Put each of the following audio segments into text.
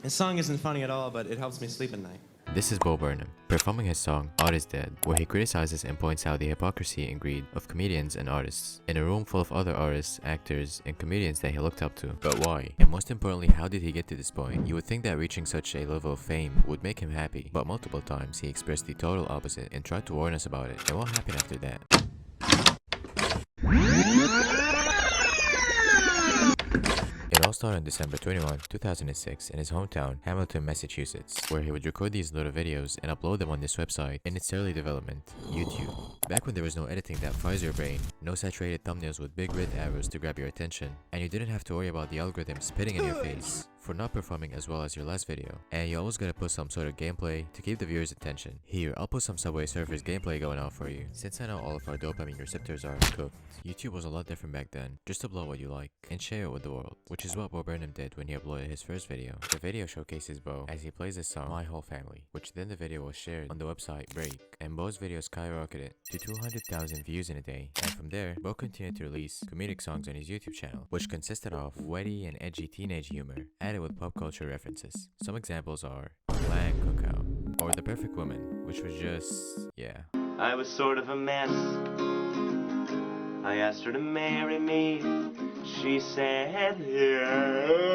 This song isn't funny at all, but it helps me sleep at night. This is Bo Burnham, performing his song Art is Dead, where he criticizes and points out the hypocrisy and greed of comedians and artists, in a room full of other artists, actors, and comedians that he looked up to. But why? And most importantly, how did he get to this point? You would think that reaching such a level of fame would make him happy, but multiple times he expressed the total opposite and tried to warn us about it. And what happened after that? It all started on December 21, 2006 in his hometown, Hamilton, Massachusetts, where he would record these little videos and upload them on this website in its early development, YouTube. Back when there was no editing that fries your brain, no saturated thumbnails with big red arrows to grab your attention, and you didn't have to worry about the algorithm spitting in your face for not performing as well as your last video, and you always gotta put some sort of gameplay to keep the viewer's attention. Here, I'll put some Subway Surfers gameplay going on for you. Since I know all of our dopamine receptors are cooked, YouTube was a lot different back then. Just upload what you like and share it with the world, which is what Bo Burnham did when he uploaded his first video. The video showcases Bo as he plays the song My Whole Family, which then the video was shared on the website baiiiii, and Bo's video skyrocketed to 200,000 views in a day, and from there, Bo continued to release comedic songs on his YouTube channel, which consisted of witty and edgy teenage humor, added with pop culture references. Some examples are Flag Cookout, or The Perfect Woman, which was just, yeah. I was sort of a mess. I asked her to marry me. She said, yeah.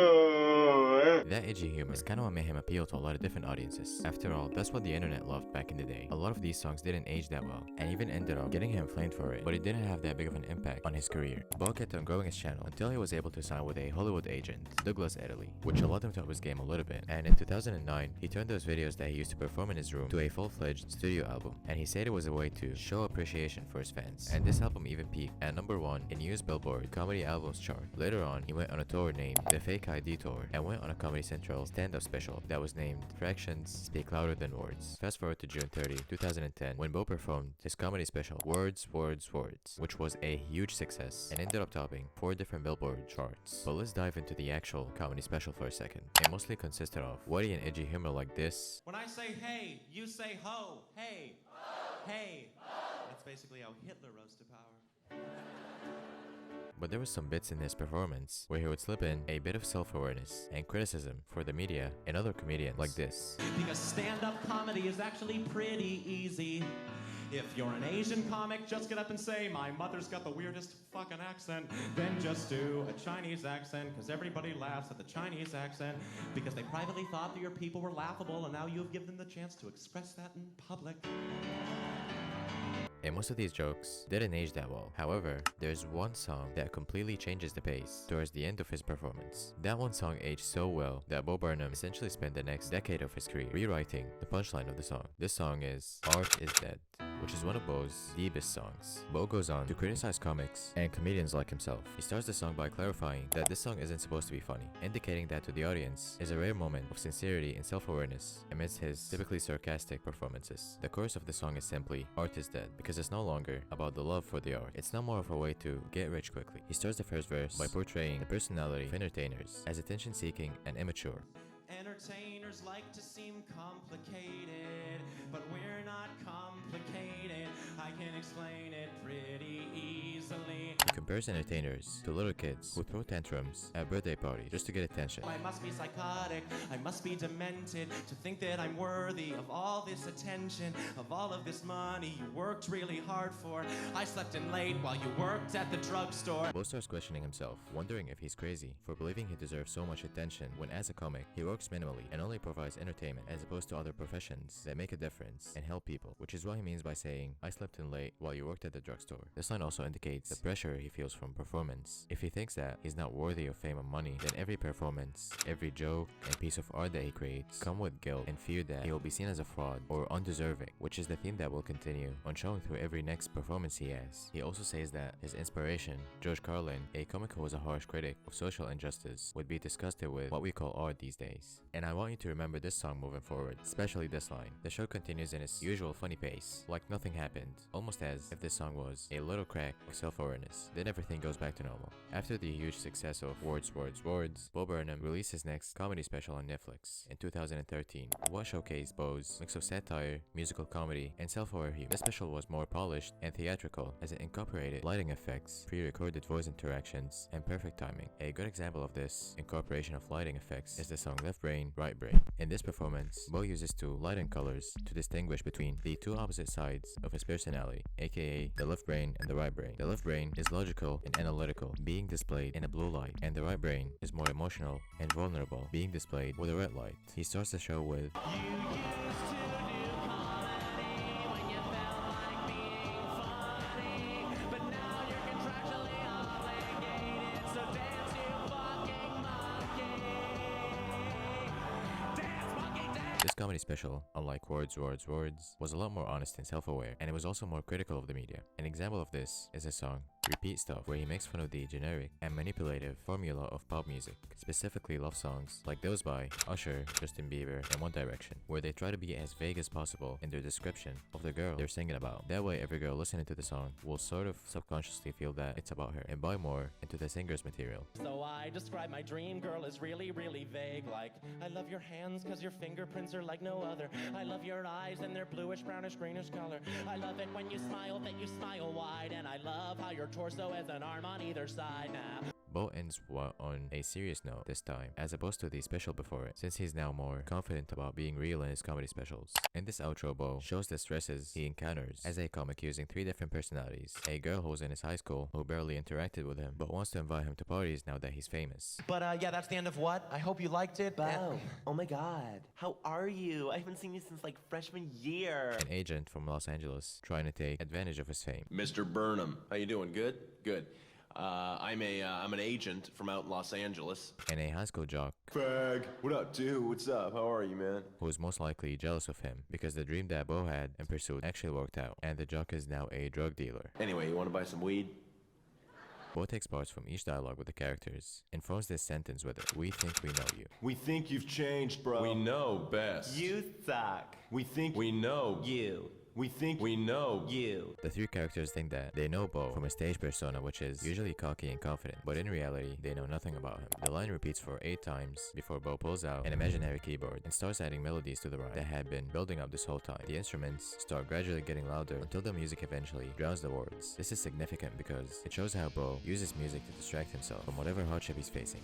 That edgy humor is kinda what made him appeal to a lot of different audiences. After all, that's what the internet loved back in the day. A lot of these songs didn't age that well, and even ended up getting him flamed for it, but it didn't have that big of an impact on his career. Bo kept on growing his channel until he was able to sign with a Hollywood agent, Douglas Italy, which allowed him to up his game a little bit, and in 2009, he turned those videos that he used to perform in his room to a full-fledged studio album, and he said it was a way to show appreciation for his fans. And this album even peaked at #1 in US Billboard Comedy Albums chart. Later on, he went on a tour named the Facade Tour, and went on a Comedy Central stand-up special that was named Fractions Speak Louder Than Words. Fast forward to June 30, 2010, when Bo performed his comedy special Words, Words, Words, which was a huge success and ended up topping 4 different Billboard charts. But let's dive into the actual comedy special for a second. It mostly consisted of witty and edgy humor like this. When I say hey, you say ho. Hey. Ho. Hey. Ho. That's basically how Hitler rose to power. But there was some bits in his performance where he would slip in a bit of self-awareness and criticism for the media and other comedians like this. Because stand-up comedy is actually pretty easy. If you're an Asian comic, just get up and say, my mother's got the weirdest fucking accent. Then just do a Chinese accent, because everybody laughs at the Chinese accent, because they privately thought that your people were laughable, and now you've given them the chance to express that in public. And most of these jokes didn't age that well. However, there's one song that completely changes the pace towards the end of his performance. That one song aged so well that Bo Burnham essentially spent the next decade of his career rewriting the punchline of the song. This song is Art is Dead, which is one of Bo's deepest songs. Bo goes on to criticize comics and comedians like himself. He starts the song by clarifying that this song isn't supposed to be funny, indicating that to the audience is a rare moment of sincerity and self-awareness amidst his typically sarcastic performances. The chorus of the song is simply, Art is dead, because it's no longer about the love for the art. It's now more of a way to get rich quickly. He starts the first verse by portraying the personality of entertainers as attention-seeking and immature. Entertainers like to seem complicated, but we're not complicated. I can explain it pretty easily. He compares entertainers to little kids who throw tantrums at birthday parties just to get attention. I must be psychotic, I must be demented to think that I'm worthy of all this attention, of all of this money you worked really hard for. I slept in late while you worked at the drugstore. Bo starts questioning himself, wondering if he's crazy for believing he deserves so much attention when as a comic, he works minimally and only provides entertainment as opposed to other professions that make a difference and help people, which is what he means by saying, I slept in late while you worked at the drugstore. This line also indicates the pressure he feels from performance. If he thinks that he's not worthy of fame or money, then every performance, every joke, and piece of art that he creates come with guilt and fear that he will be seen as a fraud or undeserving, which is the theme that will continue on showing through every next performance he has. He also says that his inspiration, George Carlin, a comic who was a harsh critic of social injustice, would be disgusted with what we call art these days. And I want you to remember this song moving forward, especially this line. The show continues in its usual funny pace, like nothing happened, almost as if this song was a little crack of self-awareness. Then everything goes back to normal. After the huge success of Words, Words, Words, Bo Burnham released his next comedy special on Netflix in 2013, what showcased Bo's mix of satire, musical comedy, and self-aware humor. This special was more polished and theatrical as it incorporated lighting effects, pre-recorded voice interactions, and perfect timing. A good example of this incorporation of lighting effects is the song Left Brain brain, right brain. In this performance, Bo uses two light-on colors to distinguish between the two opposite sides of his personality, aka the left brain and the right brain. The left brain is logical and analytical, being displayed in a blue light, and the right brain is more emotional and vulnerable, being displayed with a red light. He starts the show with This comedy special, unlike Words, was a lot more honest and self-aware, and it was also more critical of the media. An example of this is his song, Repeat Stuff, where he makes fun of the generic and manipulative formula of pop music, specifically love songs like those by Usher, Justin Bieber, and One Direction, where they try to be as vague as possible in their description of the girl they're singing about. That way, every girl listening to the song will sort of subconsciously feel that it's about her and buy more into the singer's material. So I describe my dream girl as really, really vague, like, I love your hands cause your fingerprints are like no other. I love your eyes and their bluish, brownish, greenish color. I love it when you smile, that you smile wide, and I love how your torso has an arm on either side now. Bo ends on a serious note this time, as opposed to the special before it, since he's now more confident about being real in his comedy specials. In this outro, Bo shows the stresses he encounters as a comic using three different personalities. A girl who's in his high school who barely interacted with him, but wants to invite him to parties now that he's famous. But yeah, that's the end of what? I hope you liked it. Bo, oh my god. How are you? I haven't seen you since like freshman year. An agent from Los Angeles trying to take advantage of his fame. Mr. Burnham, how you doing? Good? Good. I'm an agent from out in Los Angeles. And a high school jock Fag, what up, dude? What's up? How are you, man? who is most likely jealous of him because the dream that Bo had and pursued actually worked out, and the jock is now a drug dealer. Anyway, you want to buy some weed? Bo takes parts from each dialogue with the characters and forms this sentence with it. We think we know you. We think you've changed, bro. We know best. You suck. We think we know You. We think we know You. The three characters think that they know Bo from a stage persona, which is usually cocky and confident, but in reality, they know nothing about him. The line repeats for 8 times before Bo pulls out an imaginary keyboard and starts adding melodies to the rhyme that had been building up this whole time. The instruments start gradually getting louder until the music eventually drowns the words. This is significant because it shows how Bo uses music to distract himself from whatever hardship he's facing.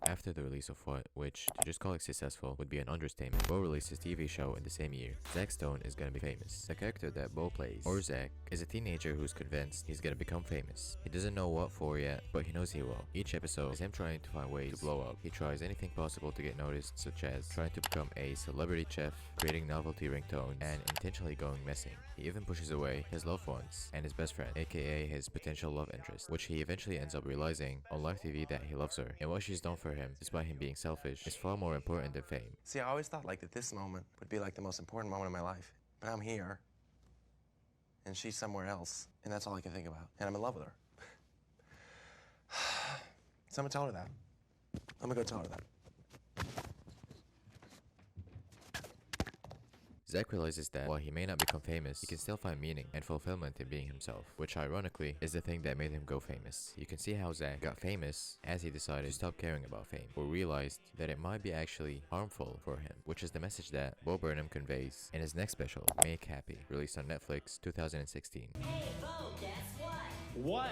After the release of What, which to just call it successful would be an understatement, Bo released his TV show in the same year. Zack Stone is gonna be famous. The character that Bo plays, or Zack, is a teenager who's convinced he's gonna become famous. He doesn't know what for yet, but he knows he will. Each episode is him trying to find ways to blow up. He tries anything possible to get noticed, such as trying to become a celebrity chef, creating novelty ringtones, and intentionally going missing. He even pushes away his loved ones and his best friend, aka his potential love interest, which he eventually ends up realizing on live TV that he loves her, and what she's done for him, despite him being selfish, is far more important than fame. See, I always thought like that this moment would be like the most important moment of my life. But I'm here, and she's somewhere else, and that's all I can think about. And I'm in love with her. So I'm gonna tell her that. I'm gonna go tell her that. Zack realizes that while he may not become famous, he can still find meaning and fulfillment in being himself, which ironically is the thing that made him go famous. You can see how Zack got famous as he decided to stop caring about fame, or realized that it might be actually harmful for him, which is the message that Bo Burnham conveys in his next special, Make Happy, released on Netflix 2016. Hey, Bo, guess what? What?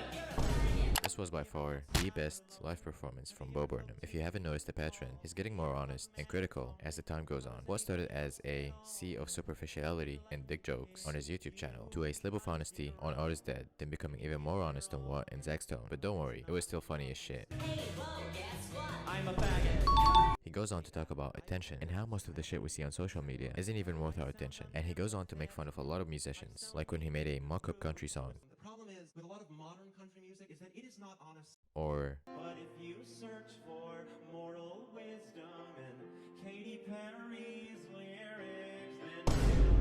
This was by far the best live performance from Bo Burnham. If you haven't noticed the pattern, he's getting more honest and critical as the time goes on. What started as a sea of superficiality and dick jokes on his YouTube channel to a slip of honesty on Art is Dead, then becoming even more honest on What and Zack Stone. But don't worry, it was still funny as shit. Hey, Bo, guess what? I'm a faggot. He goes on to talk about attention and how most of the shit we see on social media isn't even worth our attention. And he goes on to make fun of a lot of musicians, like when he made a mock-up country song. The problem is with a lot of modern country music is that it is not honest. Or But if you search for moral wisdom in Katy Perry's lyrics, then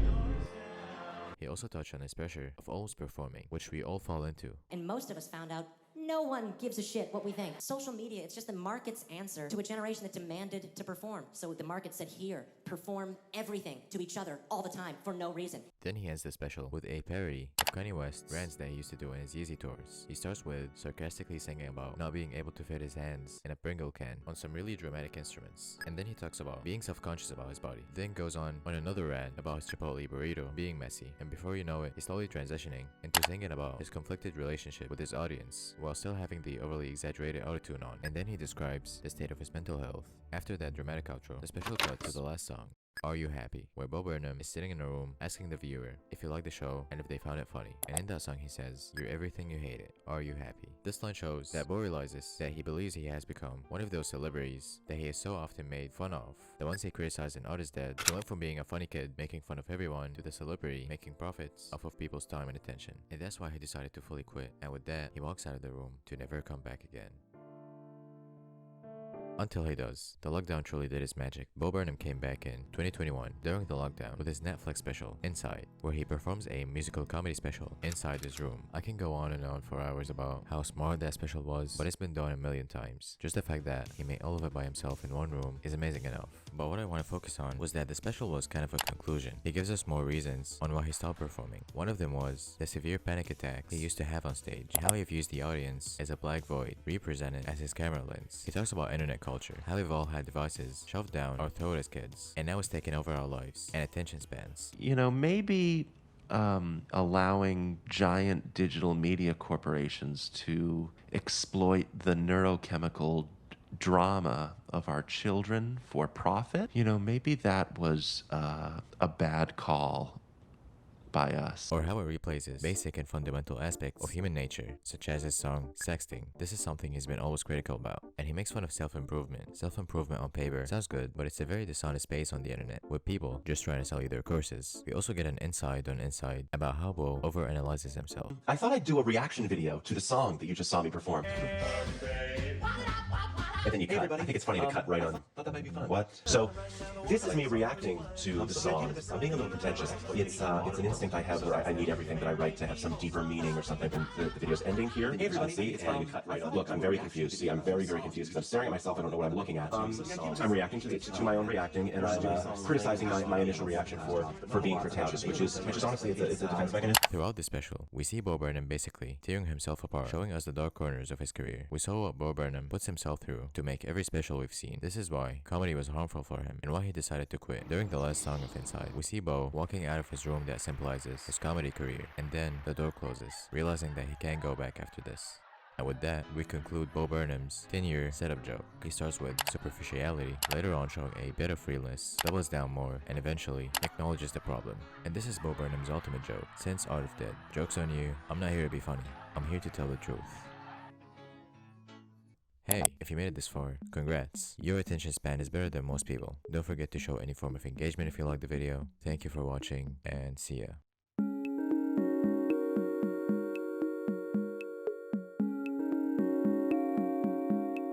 kill yourself. he also touched on his pressure of always performing, which we all fall into. And most of us found out no one gives a shit what we think. Social media, it's just the market's answer to a generation that demanded to perform. So the market said, here, perform everything to each other all the time for no reason. Then he ends the special with a parody of Kanye West rants that he used to do in his Yeezy tours. He starts with sarcastically singing about not being able to fit his hands in a Pringle can on some really dramatic instruments. And then he talks about being self-conscious about his body. Then goes on another rant about his Chipotle burrito being messy. And before you know it, he's slowly transitioning into singing about his conflicted relationship with his audience while still having the overly exaggerated autotune on. And then he describes the state of his mental health. After that dramatic outro, the special cut to the last song, Are You Happy?, where Bo Burnham is sitting in a room asking the viewer if he liked the show and if they found it funny. And in that song he says, "You're everything you hated. Are you happy?" This line shows that Bo realizes that he believes he has become one of those celebrities that he is so often made fun of. The ones he criticized in Art is Dead, he went from being a funny kid making fun of everyone to the celebrity making profits off of people's time and attention. And that's why he decided to fully quit. And with that, he walks out of the room to never come back again. Until he does. The lockdown truly did its magic. Bo Burnham came back in 2021 during the lockdown with his Netflix special, Inside, where he performs a musical comedy special inside his room. I can go on and on for hours about how smart that special was, but it's been done a million times. Just the fact that he made all of it by himself in one room is amazing enough. But what I want to focus on was that the special was kind of a conclusion. He gives us more reasons on why he stopped performing. One of them was the severe panic attacks he used to have on stage, and how he views the audience as a black void represented as his camera lens. He talks about internet culture, how we've all had devices shoved down our throat as kids, and now it's taking over our lives and attention spans. You know, maybe allowing giant digital media corporations to exploit the neurochemical drama of our children for profit, you know, maybe that was a bad call by us. Or how it replaces basic and fundamental aspects of human nature, such as his song, Sexting. This is something he's been always critical about, and he makes fun of self-improvement. Self-improvement on paper sounds good, but it's a very dishonest space on the internet, with people just trying to sell you their courses. We also get an insight on Inside about how Bo overanalyzes himself. I thought I'd do a reaction video to the song that you just saw me perform. And then you cut. I think it's funny to cut right on. Thought that might be fun. What? So, this is me reacting to the song. I'm being a little pretentious. It's an instinct I have where I need everything that I write to have some deeper meaning or something. And the video's ending here. Hey, everybody. See, it's funny to cut right on. Look, I'm very confused. See, I'm very, very confused because I'm staring at myself. I don't know what I'm looking at. I'm reacting to my own reacting, and I'm criticizing my initial reaction for being pretentious, which is honestly it's a defense mechanism. Throughout the special, we see Bo Burnham basically tearing himself apart, showing us the dark corners of his career. We saw what Bo Burnham puts himself through to make every special we've seen. This is why comedy was harmful for him and why he decided to quit. During the last song of Inside, we see Bo walking out of his room that symbolizes his comedy career, and then the door closes, realizing that he can't go back after this. And with that, we conclude Bo Burnham's 10-year setup joke. He starts with superficiality, later on showing a bit of realness, doubles down more, and eventually acknowledges the problem. And this is Bo Burnham's ultimate joke. Since Art of Dead, joke's on you, I'm not here to be funny, I'm here to tell the truth. Hey, if you made it this far, congrats. Your attention span is better than most people. Don't forget to show any form of engagement if you liked the video. Thank you for watching, and see ya.